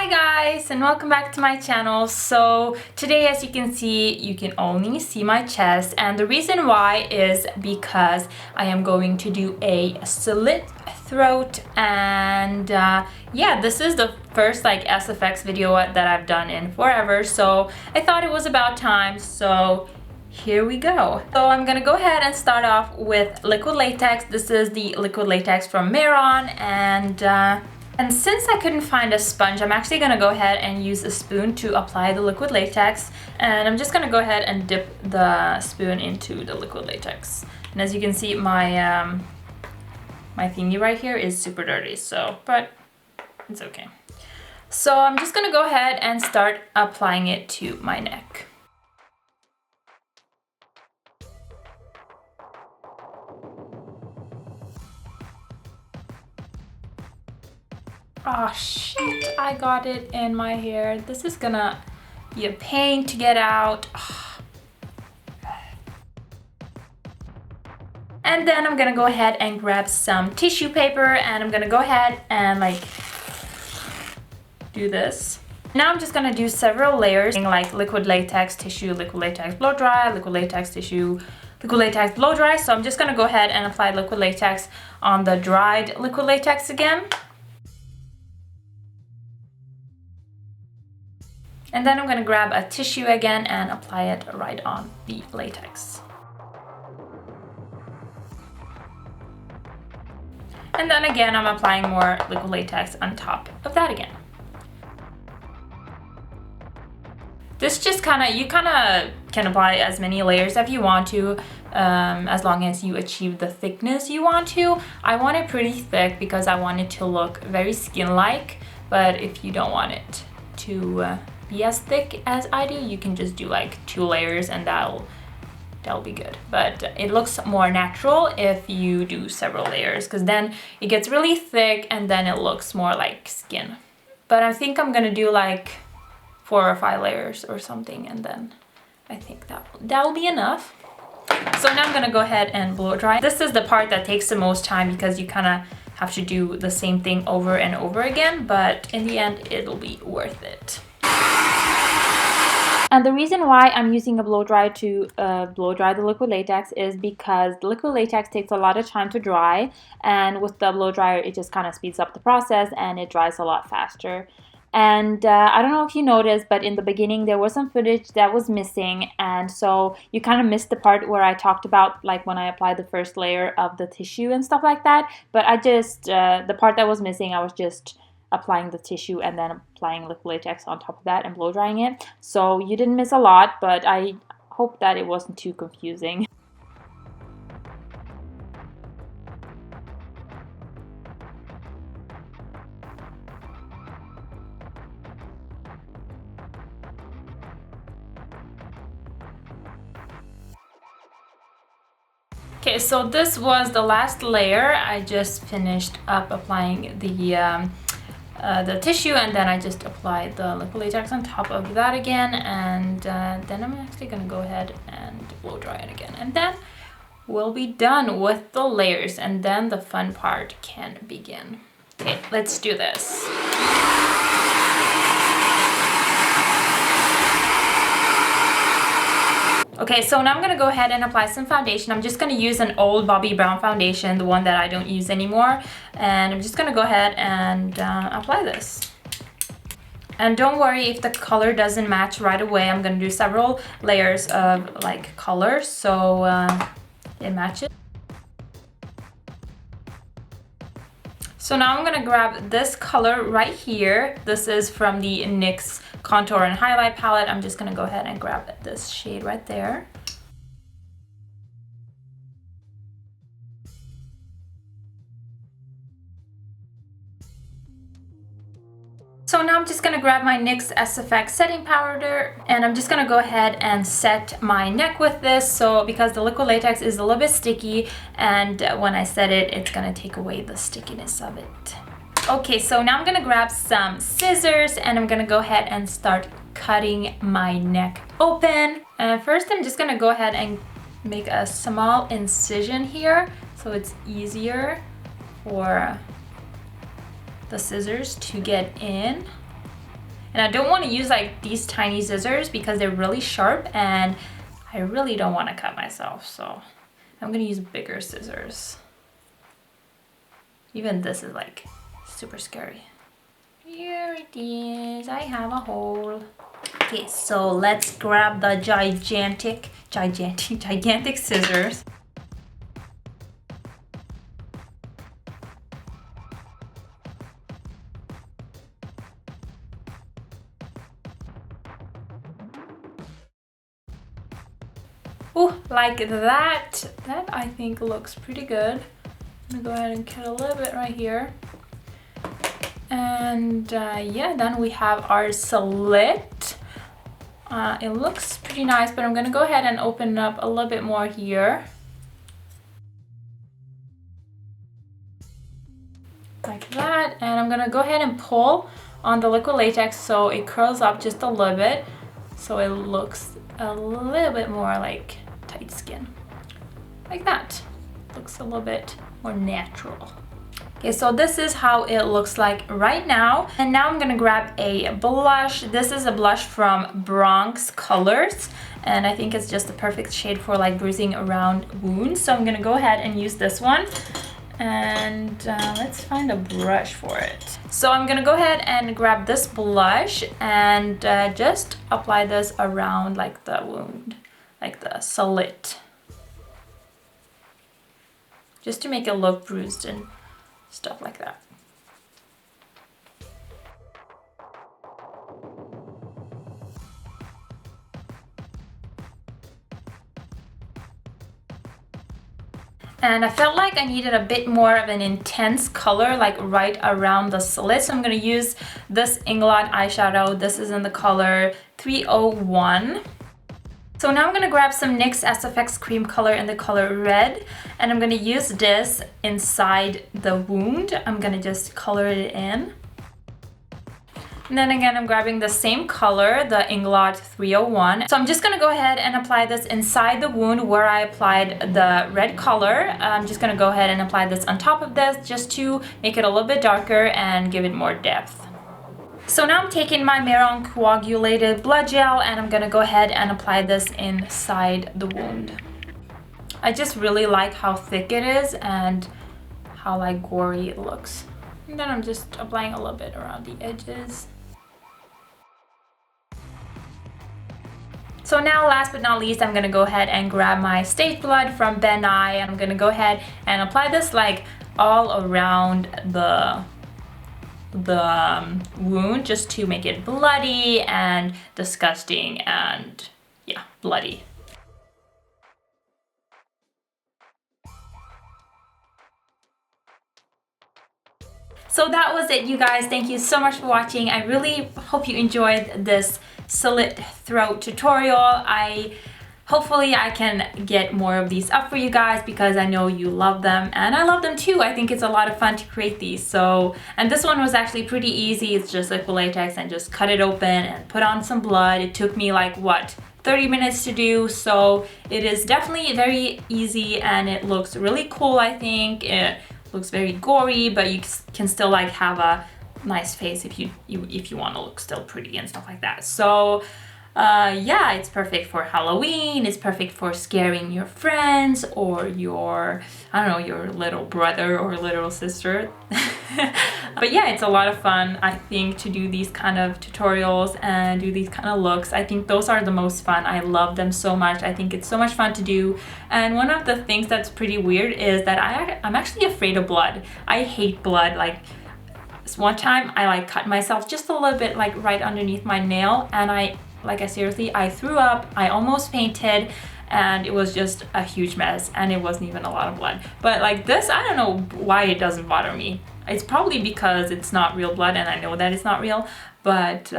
Hi guys, and welcome back to my channel. So today, as you can see, you can only see my chest, and the reason why is because I am going to do a slit throat. And yeah, this is the first like SFX video that I've done in forever, so I thought it was about time. So here we go. So I'm gonna go ahead and start off with liquid latex. This is the liquid latex from Maron, and since I couldn't find a sponge, I'm actually gonna go ahead and use a spoon to apply the liquid latex. And I'm just gonna go ahead and dip the spoon into the liquid latex. And as you can see, my my thingy right here is super dirty, but it's okay. So I'm just gonna go ahead and start applying it to my neck. Oh shit, I got it in my hair. This is gonna be a pain to get out. And then I'm gonna go ahead and grab some tissue paper, and I'm gonna go ahead and like do this. Now I'm just gonna do several layers, like liquid latex, tissue, liquid latex, blow dry, liquid latex, tissue, liquid latex, blow dry. So I'm just gonna go ahead and apply liquid latex on the dried liquid latex again. And then I'm gonna grab a tissue again and apply it right on the latex. And then again, I'm applying more liquid latex on top of that again. This just you kinda can apply as many layers as you want to, as long as you achieve the thickness you want to. I want it pretty thick because I want it to look very skin-like, but if you don't want it to be as thick as I do, you can just do like 2 layers and that'll be good. But it looks more natural if you do several layers, because then it gets really thick and then it looks more like skin. But I think I'm gonna do like 4 or 5 layers or something, and then I think that'll be enough. So now I'm gonna go ahead and blow dry. This is the part that takes the most time because you kind of have to do the same thing over and over again, but in the end it'll be worth it. And the reason why I'm using a blow dry to blow dry the liquid latex is because the liquid latex takes a lot of time to dry, and with the blow dryer it just kind of speeds up the process and it dries a lot faster. And I don't know if you noticed, but in the beginning there was some footage that was missing, and so you kind of missed the part where I talked about like when I applied the first layer of the tissue and stuff like that. But I just, the part that was missing, I was just applying the tissue and then applying liquid latex on top of that and blow drying it. So you didn't miss a lot, but I hope that it wasn't too confusing. Okay, so this was the last layer. I just finished up applying the tissue, and then I just applied the liquid latex on top of that again, and then I'm actually gonna go ahead and blow dry it again, and then we'll be done with the layers, and then the fun part can begin. Okay, let's do this. Okay, so now I'm gonna go ahead and apply some foundation. I'm just gonna use an old Bobbi Brown foundation, the one that I don't use anymore. And I'm just gonna go ahead and apply this. And don't worry if the color doesn't match right away. I'm gonna do several layers of like colors so it matches. So now I'm gonna grab this color right here. This is from the NYX Contour and Highlight palette. I'm just gonna go ahead and grab this shade right there. So now I'm just gonna grab my NYX SFX setting powder, and I'm just gonna go ahead and set my neck with this. So because the liquid latex is a little bit sticky, and when I set it, it's gonna take away the stickiness of it. Okay, so now I'm gonna grab some scissors and I'm gonna go ahead and start cutting my neck open. First, I'm just gonna go ahead and make a small incision here so it's easier for the scissors to get in. And I don't want to use like these tiny scissors because they're really sharp and I really don't want to cut myself. So I'm gonna use bigger scissors. Even this is like super scary. Here it is, I have a hole. Okay, so let's grab the gigantic scissors. Oh, like that. That I think looks pretty good. I'm gonna go ahead and cut a little bit right here. And yeah, then we have our slit. It looks pretty nice, but I'm gonna go ahead and open up a little bit more here. Like that. And I'm gonna go ahead and pull on the liquid latex so it curls up just a little bit. So it looks a little bit more like tight skin. Like that. Looks a little bit more natural. Okay, so this is how it looks like right now. And now I'm gonna grab a blush. This is a blush from Bronx Colors. And I think it's just the perfect shade for like bruising around wounds. So I'm gonna go ahead and use this one. And let's find a brush for it. So I'm gonna go ahead and grab this blush and just apply this around like the wound, like the slit. Just to make it look bruised and stuff like that. And I felt like I needed a bit more of an intense color, like right around the slit. So I'm gonna use this Inglot eyeshadow. This is in the color 301. So now I'm gonna grab some NYX SFX cream color in the color red, and I'm gonna use this inside the wound. I'm gonna just color it in. And then again, I'm grabbing the same color, the Inglot 301. So I'm just gonna go ahead and apply this inside the wound where I applied the red color. I'm just gonna go ahead and apply this on top of this just to make it a little bit darker and give it more depth. So now I'm taking my Maron coagulated blood gel and I'm gonna go ahead and apply this inside the wound. I just really like how thick it is and how like gory it looks. And then I'm just applying a little bit around the edges. So now last but not least, I'm gonna go ahead and grab my stage blood from Ben Nye. I'm gonna go ahead and apply this like all around the wound just to make it bloody and disgusting and yeah, bloody. So that was it, you guys. Thank you so much for watching. I really hope you enjoyed this slit throat tutorial. Hopefully I can get more of these up for you guys because I know you love them and I love them too. I think it's a lot of fun to create these. So, and this one was actually pretty easy. It's just liquid latex and just cut it open and put on some blood. It took me like, what, 30 minutes to do. So it is definitely very easy and it looks really cool, I think. It looks very gory, but you can still like have a nice face if you want to look still pretty and stuff like that. So yeah, it's perfect for Halloween. It's perfect for scaring your friends or your, I don't know, your little brother or little sister. But yeah, it's a lot of fun, I think, to do these kind of tutorials and do these kind of looks. I think those are the most fun. I love them so much. I think it's so much fun to do. And one of the things that's pretty weird is that I'm actually afraid of blood. I hate blood. Like, one time I like cut myself just a little bit like right underneath my nail and I seriously, I threw up, I almost fainted, and it was just a huge mess, and it wasn't even a lot of blood. But like this, I don't know why it doesn't bother me. It's probably because it's not real blood, and I know that it's not real, but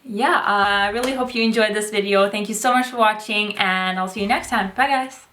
yeah, I really hope you enjoyed this video. Thank you so much for watching, and I'll see you next time. Bye, guys.